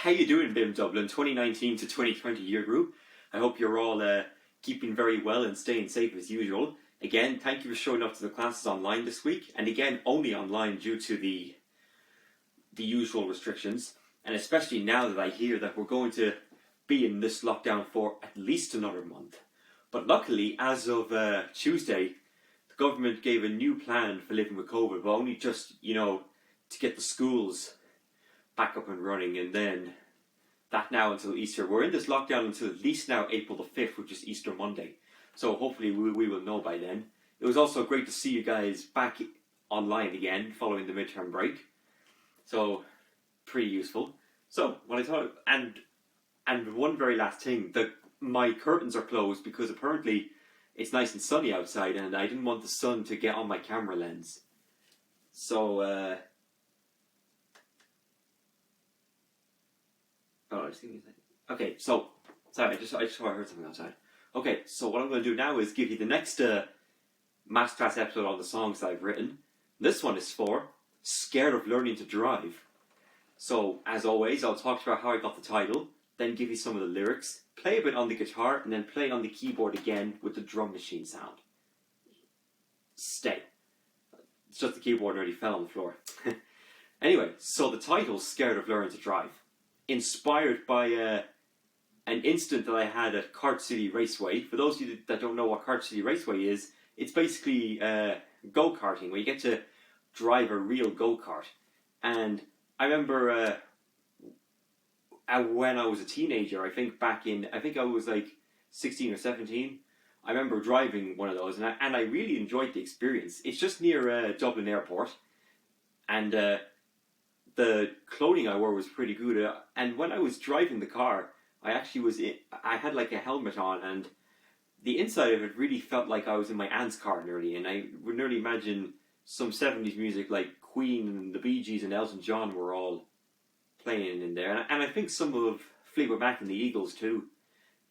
How you doing, BIM Dublin 2019 to 2020 year group? I hope you're all keeping very well and staying safe as usual. Again, thank you for showing up to the classes online this week, and again, only online due to the usual restrictions, and especially now that I hear that we're going to be in this lockdown for at least another month. But luckily, as of Tuesday, the government gave a new plan for living with COVID, but only just, to get the schools back up and running, and then that now until Easter. We're in this lockdown until at least now April the 5th, which is Easter Monday. So hopefully we will know by then. It was also great to see you guys back online again following the midterm break. So, pretty useful. So, what I thought, and one very last thing, my curtains are closed because apparently it's nice and sunny outside and I didn't want the sun to get on my camera lens. So, okay, so, sorry, I just thought I heard something outside. Okay, so what I'm going to do now is give you the next Masterclass episode on the songs that I've written. This one is for Scared of Learning to Drive. So, as always, I'll talk about how I got the title, then give you some of the lyrics, play a bit on the guitar, and then play on the keyboard again with the drum machine sound. Stay. It's just the keyboard nearly fell on the floor. Anyway, so the title, Scared of Learning to Drive. Inspired by an incident that I had at Kart City Raceway. For those of you that don't know what Kart City Raceway is, it's basically go-karting, where you get to drive a real go-kart. And I remember when I was a teenager, I think I was like 16 or 17, I remember driving one of those, and I really enjoyed the experience. It's just near Dublin Airport, and the clothing I wore was pretty good. And when I was driving the car, I had like a helmet on, and the inside of it really felt like I was in my aunt's car nearly, and I would nearly imagine some 70s music like Queen and the Bee Gees and Elton John were all playing in there. And I think some of Fleetwood Mac and the Eagles too.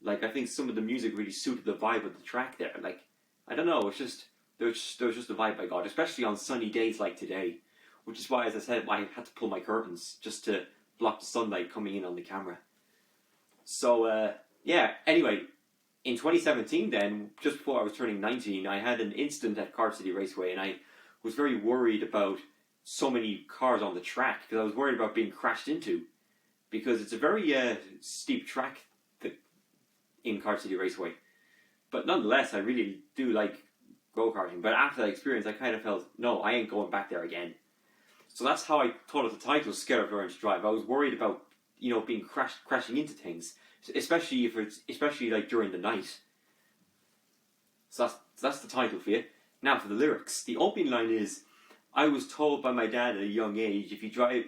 Like, I think some of the music really suited the vibe of the track there. Like, I don't know, there was just a vibe I got, especially on sunny days like today. Which is why, as I said, I had to pull my curtains just to block the sunlight coming in on the camera. So, anyway, in 2017 then, just before I was turning 19, I had an incident at Kart City Raceway, and I was very worried about so many cars on the track, because I was worried about being crashed into, because it's a very steep track in Kart City Raceway. But nonetheless, I really do like go-karting. But after that experience, I kind of felt, no, I ain't going back there again. So that's how I thought of the title, Scared of Learning to Drive. I was worried about, being crashing into things, especially like during the night. So that's the title for you. Now for the lyrics. The opening line is, I was told by my dad at a young age, I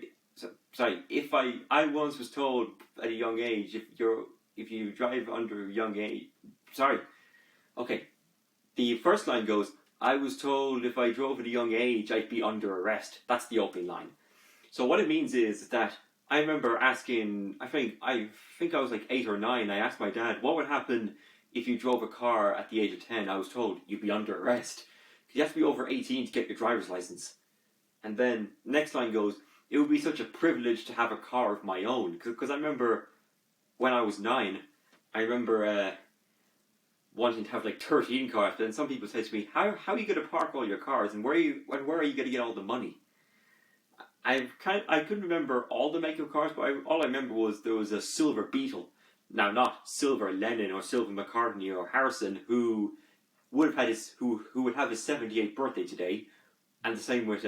once was told at a young age, if you drive under a young age, okay. The first line goes, I was told if I drove at a young age, I'd be under arrest. That's the opening line. So what it means is that I remember asking, I think I was like 8 or 9, I asked my dad, what would happen if you drove a car at the age of 10? I was told you'd be under arrest. You have to be over 18 to get your driver's license. And then next line goes, it would be such a privilege to have a car of my own. Because I remember when I was 9, I remember wanting to have like 13 cars. But then some people said to me, how are you going to park all your cars, and where are you going to get all the money? I couldn't remember all the make of cars, but all I remember was there was a silver Beetle. Now, not Silver Lennon or Silver McCartney or Harrison, who would have his 78th birthday today, and the same with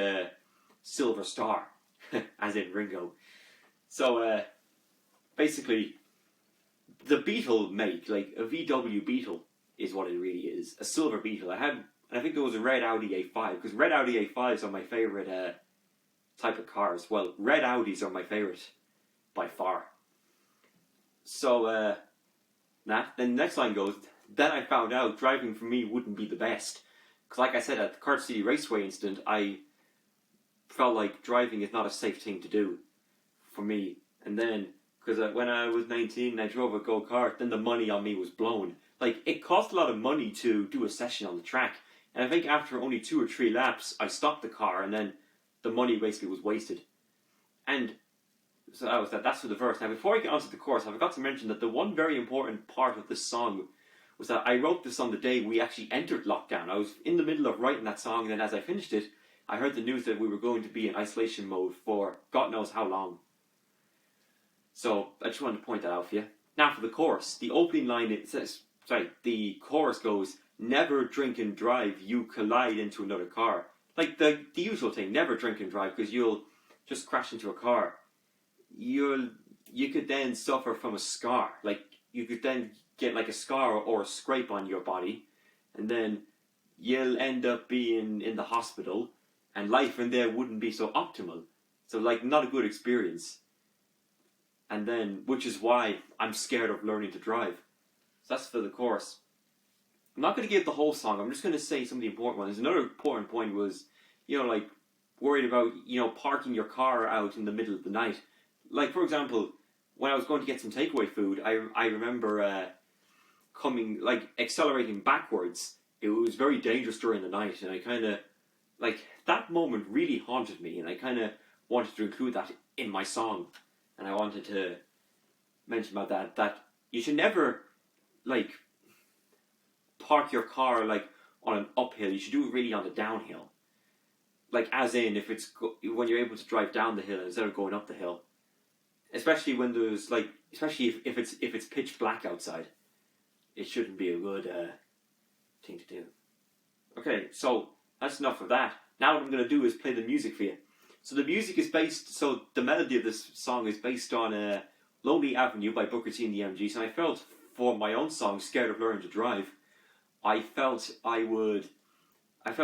Silver Star, as in Ringo. So basically, the Beetle make, like a VW Beetle, is what it really is. A silver Beetle. I think there was a red Audi A5, because red Audi A5s are my favourite type of cars. Well, red Audis are my favourite by far. So then the next line goes, then I found out driving for me wouldn't be the best. Because like I said, at the Kart City Raceway incident, I felt like driving is not a safe thing to do for me. And then, because when I was 19 and I drove a go-kart, then the money on me was blown. Like, it cost a lot of money to do a session on the track. And I think after only 2 or 3 laps, I stopped the car, and then the money basically was wasted. And So that was that. That's for the verse. Now, before I get onto the chorus, I forgot to mention that the one very important part of this song was that I wrote this on the day we actually entered lockdown. I was in the middle of writing that song, and then as I finished it, I heard the news that we were going to be in isolation mode for God knows how long. So I just wanted to point that out for you. Now for the chorus. The opening line, the chorus goes, "Never drink and drive, you collide into another car." Like the usual thing, never drink and drive, because you'll just crash into a car. You could then suffer from a scar. Like, you could then get like a scar or a scrape on your body, and then you'll end up being in the hospital, and life in there wouldn't be so optimal. So, like, not a good experience. And then, which is why I'm scared of learning to drive. So that's for the chorus. I'm not going to give the whole song. I'm just going to say some of the important ones. Another important point was, like, worried about, parking your car out in the middle of the night. Like, for example, when I was going to get some takeaway food, I remember accelerating backwards. It was very dangerous during the night, and I kind of, that moment really haunted me, and I kind of wanted to include that in my song. And I wanted to mention about that you should never, park your car, on an uphill. You should do it really on the downhill. As in, when you're able to drive down the hill instead of going up the hill. Especially when there's, especially if it's pitch black outside. It shouldn't be a good thing to do. Okay, so that's enough of that. Now what I'm going to do is play the music for you. So the music is the melody of this song is based on Lonely Avenue by Booker T and the MGs. And I felt, for my own song, Scared of Learning to Drive, I felt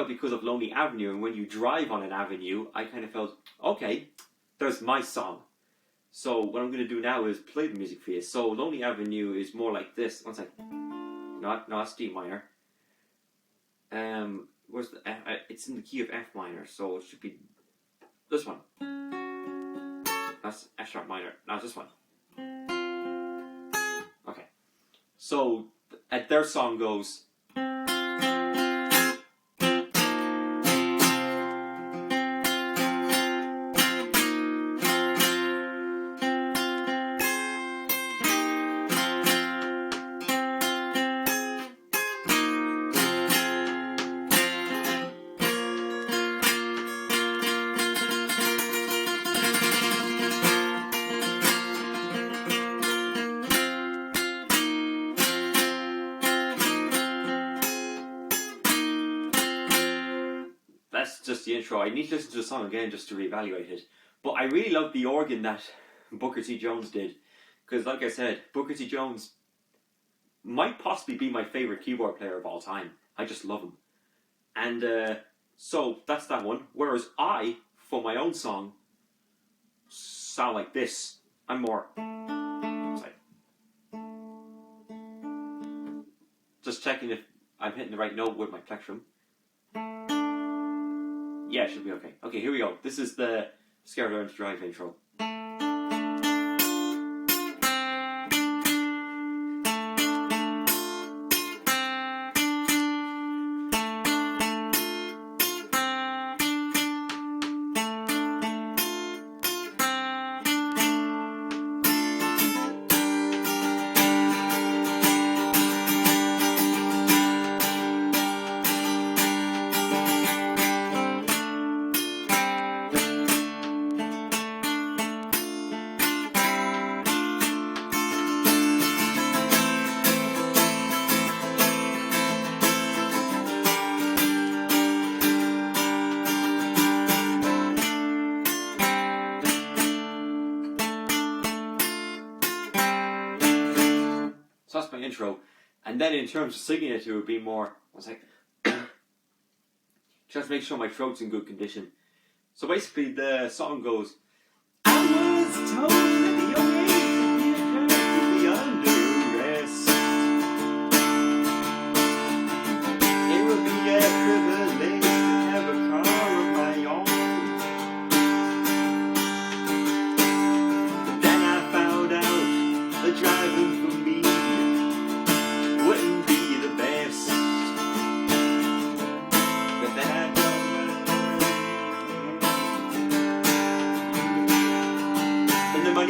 because of Lonely Avenue, and when you drive on an avenue, I kind of felt, okay, there's my song. So what I'm going to do now is play the music for you. So Lonely Avenue is more like this. One second. No, that's D minor. Where's the F? It's in the key of F minor, so it should be this one. That's F sharp minor. Now it's this one. Okay. So their song goes. That's just the intro. I need to listen to the song again just to reevaluate it. But I really love the organ that Booker T. Jones did. Because, like I said, Booker T. Jones might possibly be my favourite keyboard player of all time. I just love him. And so, that's that one. Whereas I, for my own song, sound like this. I'm more... Just checking if I'm hitting the right note with my plectrum. Yeah, it should be okay. Okay, here we go. This is the Scared of Learning to Drive intro. So that's my intro. And then in terms of singing it would be more, I was like, just make sure my throat's in good condition. So basically the song goes, I was told at a young age to be under arrest. It would be a privilege to have a car of my own. But then I found out that driving for me wouldn't be the best. But then I don't know. And the money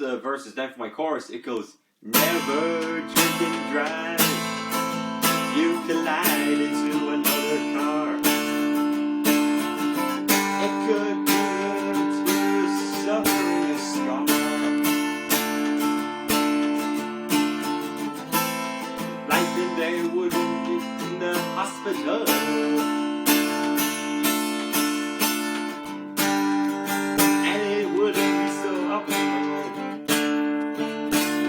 the verses. Then for my chorus, it goes, never drink and drive. You collide into another car. It could lead to suffering a scar. Life in there wouldn't be in the hospital. And it wouldn't be so optimal.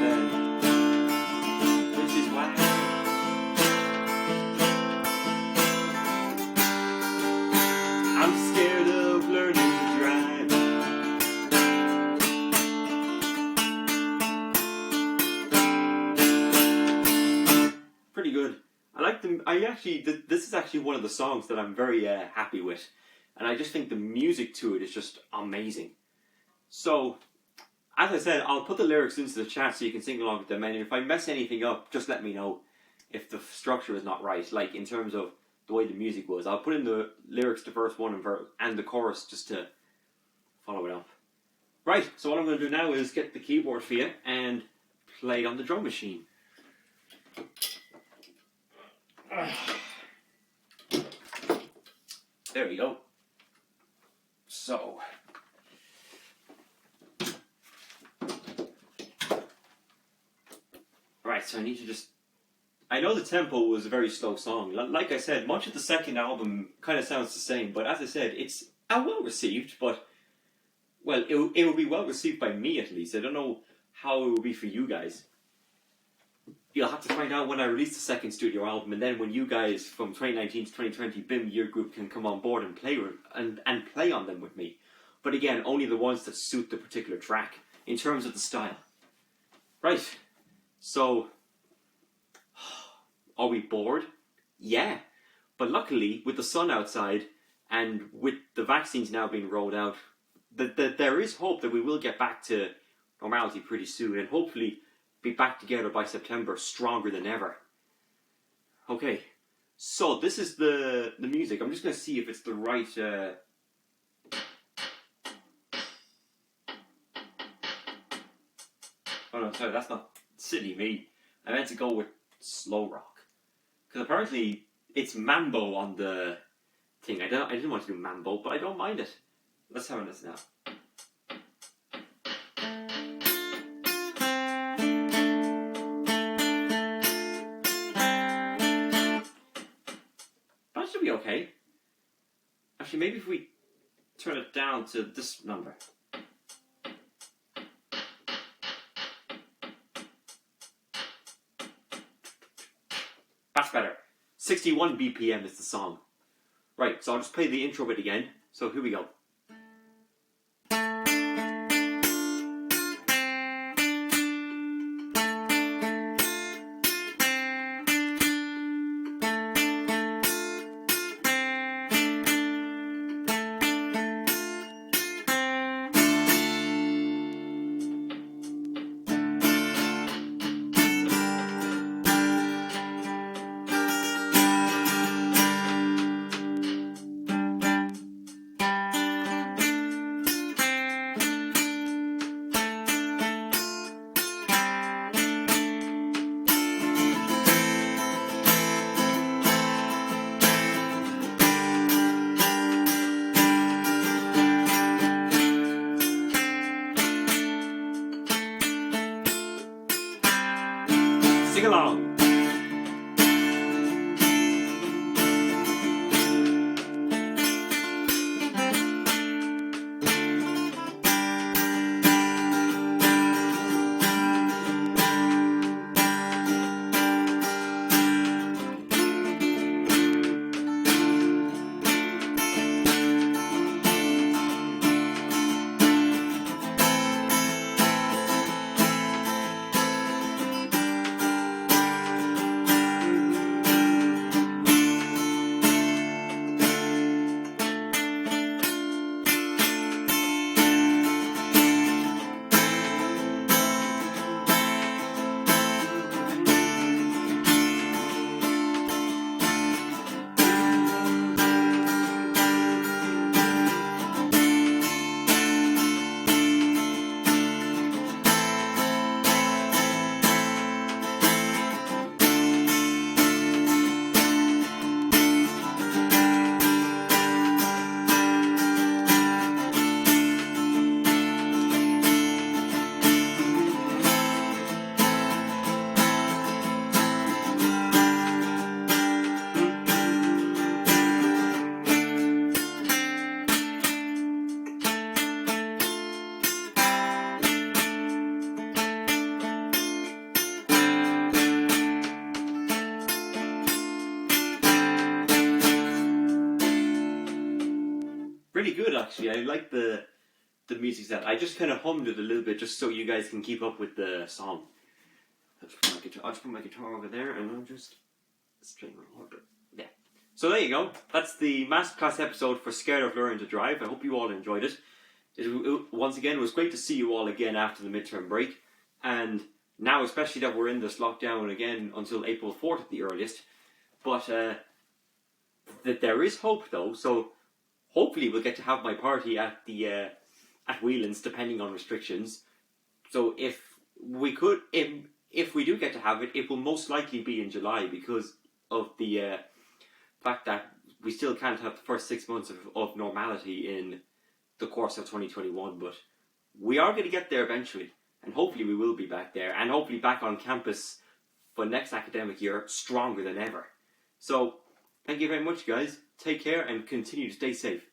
Then, which is why I'm scared of learning to drive. Pretty good. I like them. This is actually one of the songs that I'm very happy with. And I just think the music to it is just amazing. So, as I said, I'll put the lyrics into the chat so you can sing along with them. And if I mess anything up, just let me know if the structure is not right. Like, in terms of the way the music was. I'll put in the lyrics to verse 1 and the chorus just to follow it up. Right, so what I'm going to do now is get the keyboard for you and play on the drum machine. There we go. So, right, so I need to just... I know the tempo was a very slow song. Like I said, much of the second album kind of sounds the same, but as I said, it's well received, but, well, it will be well received by me at least. I don't know how it will be for you guys. You'll have to find out when I release the second studio album, and then when you guys from 2019 to 2020 BIM Year Group can come on board and play on them with me. But again, only the ones that suit the particular track in terms of the style. Right, so are we bored? Yeah, but luckily with the sun outside and with the vaccines now being rolled out, there is hope that we will get back to normality pretty soon, and hopefully be back together by September, stronger than ever. Okay, so this is the music. I'm just going to see if it's the right... Oh no, sorry, that's not silly me. I meant to go with slow rock. Because apparently it's mambo on the thing. I didn't want to do mambo, but I don't mind it. Let's have a listen now. That should be okay. Actually, maybe if we turn it down to this number. That's better. 61 BPM is the song. Right, so I'll just play the intro bit again. So here we go. Sing along. pretty good actually. I like the music set. I just kind of hummed it a little bit just so you guys can keep up with the song. I'll just put my guitar over there and I'll just string order. Yeah. So there you go. That's the Masterclass episode for Scared of Learning to Drive. I hope you all enjoyed it. Once again, it was great to see you all again after the midterm break. And now, especially that we're in this lockdown again until April 4th at the earliest. But that there is hope though. So hopefully we'll get to have my party at the at Whelan's, depending on restrictions. So if we do get to have it, it will most likely be in July because of the fact that we still can't have the first 6 months of normality in the course of 2021. But we are going to get there eventually, and hopefully we will be back there, and hopefully back on campus for next academic year, stronger than ever. So thank you very much, guys. Take care and continue to stay safe.